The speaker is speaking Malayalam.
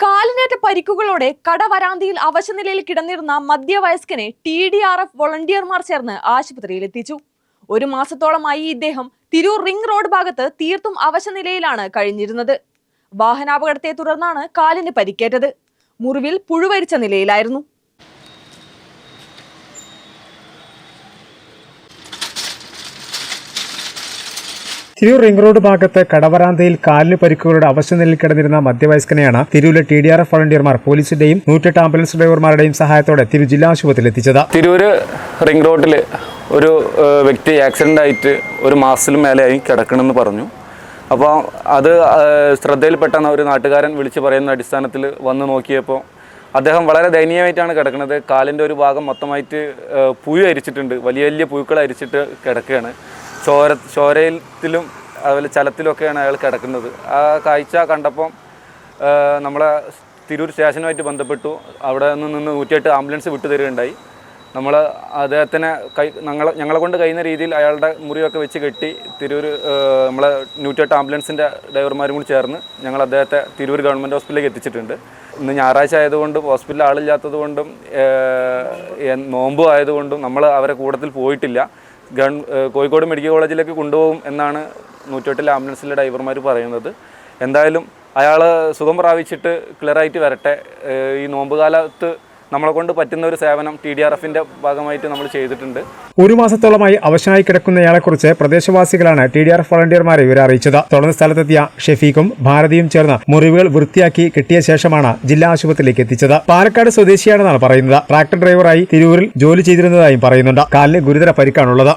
കാലിനേറ്റ പരിക്കുകളോടെ കടവരാന്തിയിൽ അവശനിലയിൽ കിടന്നിരുന്ന മധ്യവയസ്കനെ TDRF വോളണ്ടിയർമാർ ചേർന്ന് ആശുപത്രിയിൽ എത്തിച്ചു. ഒരു മാസത്തോളമായി ഇദ്ദേഹം തിരൂർ റിംഗ് റോഡ് ഭാഗത്ത് തീർത്തും അവശനിലയിലാണ് കഴിഞ്ഞിരുന്നത്. വാഹനാപകടത്തെ തുടർന്നാണ് കാലിന് പരിക്കേറ്റത്. മുറിവിൽ പുഴുവരിച്ച നിലയിലായിരുന്നു. തിരൂർ റിംഗ് റോഡ് ഭാഗത്ത് കടവരാന്തയിൽ കാലിന് പരിക്കുകളുടെ അവശനിലയിൽ കിടന്നിരുന്ന മധ്യവയസ്കനെയാണ് തിരൂരിലെ TDRF വോളണ്ടിയർമാർ പോലീസിന്റെയും 108 ആംബുലൻസ് ഡ്രൈവർമാരുടെയും സഹായത്തോടെ തിരൂർ ജില്ലാ ആശുപത്രിയിൽ എത്തിച്ചത്. തിരൂര് റിംഗ് റോഡിൽ ഒരു വ്യക്തി ആക്സിഡന്റ് ആയിട്ട് ഒരു മാസത്തിലും മേലെയായി കിടക്കണമെന്ന് പറഞ്ഞു. അപ്പോൾ അത് ശ്രദ്ധയിൽപ്പെട്ടെന്ന ഒരു നാട്ടുകാരൻ വിളിച്ച് പറയുന്ന അടിസ്ഥാനത്തിൽ വന്ന് നോക്കിയപ്പോൾ അദ്ദേഹം വളരെ ദയനീയമായിട്ടാണ് കിടക്കുന്നത്. കാലിൻ്റെ ഒരു ഭാഗം മൊത്തമായിട്ട് പുഴു അരിച്ചിട്ടുണ്ട്, വലിയ വലിയ പുഴുക്കൾ അരിച്ചിട്ട് കിടക്കുകയാണ്. ചോരയിലും അതുപോലെ ചലത്തിലൊക്കെയാണ് അയാൾ കിടക്കുന്നത്. ആ കാഴ്ച കണ്ടപ്പം നമ്മളെ തിരൂർ സ്റ്റേഷനുമായിട്ട് ബന്ധപ്പെട്ടു. അവിടെ നിന്ന് 108 ആംബുലൻസ് വിട്ടുതരികയുണ്ടായി. നമ്മൾ അദ്ദേഹത്തിനെ ഞങ്ങളെ കൊണ്ട് കഴിയുന്ന രീതിയിൽ അയാളുടെ മുറിയൊക്കെ വെച്ച് കെട്ടി തിരൂർ നമ്മളെ 108 ആംബുലൻസിൻ്റെ ഡ്രൈവർമാരും കൂടി ചേർന്ന് ഞങ്ങൾ അദ്ദേഹത്തെ തിരൂർ ഗവൺമെൻറ് ഹോസ്പിറ്റലിലേക്ക് എത്തിച്ചിട്ടുണ്ട്. ഇന്ന് ഞായറാഴ്ച ആയതുകൊണ്ടും ഹോസ്പിറ്റലിൽ ആളില്ലാത്തത് കൊണ്ടും നോമ്പ് ആയതുകൊണ്ടും നമ്മൾ അവരെ കൂട്ടത്തിൽ പോയിട്ടില്ല. കോഴിക്കോട് മെഡിക്കൽ കോളേജിലേക്ക് കൊണ്ടുപോകും എന്നാണ് 108 ആംബുലൻസിലെ ഡ്രൈവർമാർ പറയുന്നത്. എന്തായാലും അയാൾ സുഖം പ്രാപിച്ചിട്ട് ക്ലിയറായിട്ട് വരട്ടെ. ഈ നോമ്പ് കാലത്ത് നമ്മളെ കൊണ്ട് പറ്റുന്ന ഒരു സേവനം TDRFിന്റെ ഭാഗമായിട്ട് നമ്മൾ ചെയ്തിട്ടുണ്ട്. ഒരു മാസത്തോളമായി അവശനായി കിടക്കുന്നയാളെക്കുറിച്ച് പ്രദേശവാസികളാണ് TDRF വോളണ്ടിയർമാരെ ഇവരെ അറിയിച്ചത്. തുടർന്ന് സ്ഥലത്തെത്തിയ ഷെഫീഖും ഭാരതിയും ചേർന്ന് മുറിവുകൾ വൃത്തിയാക്കി കിട്ടിയ ശേഷമാണ് ജില്ലാ ആശുപത്രിയിലേക്ക് എത്തിച്ചത്. പാലക്കാട് സ്വദേശിയാണെന്നാണ് പറയുന്നത്. ട്രാക്ടർ ഡ്രൈവറായി തിരൂരിൽ ജോലി ചെയ്തിരുന്നതായും പറയുന്നുണ്ട്. കാലിന് ഗുരുതര പരിക്കാണുള്ളത്.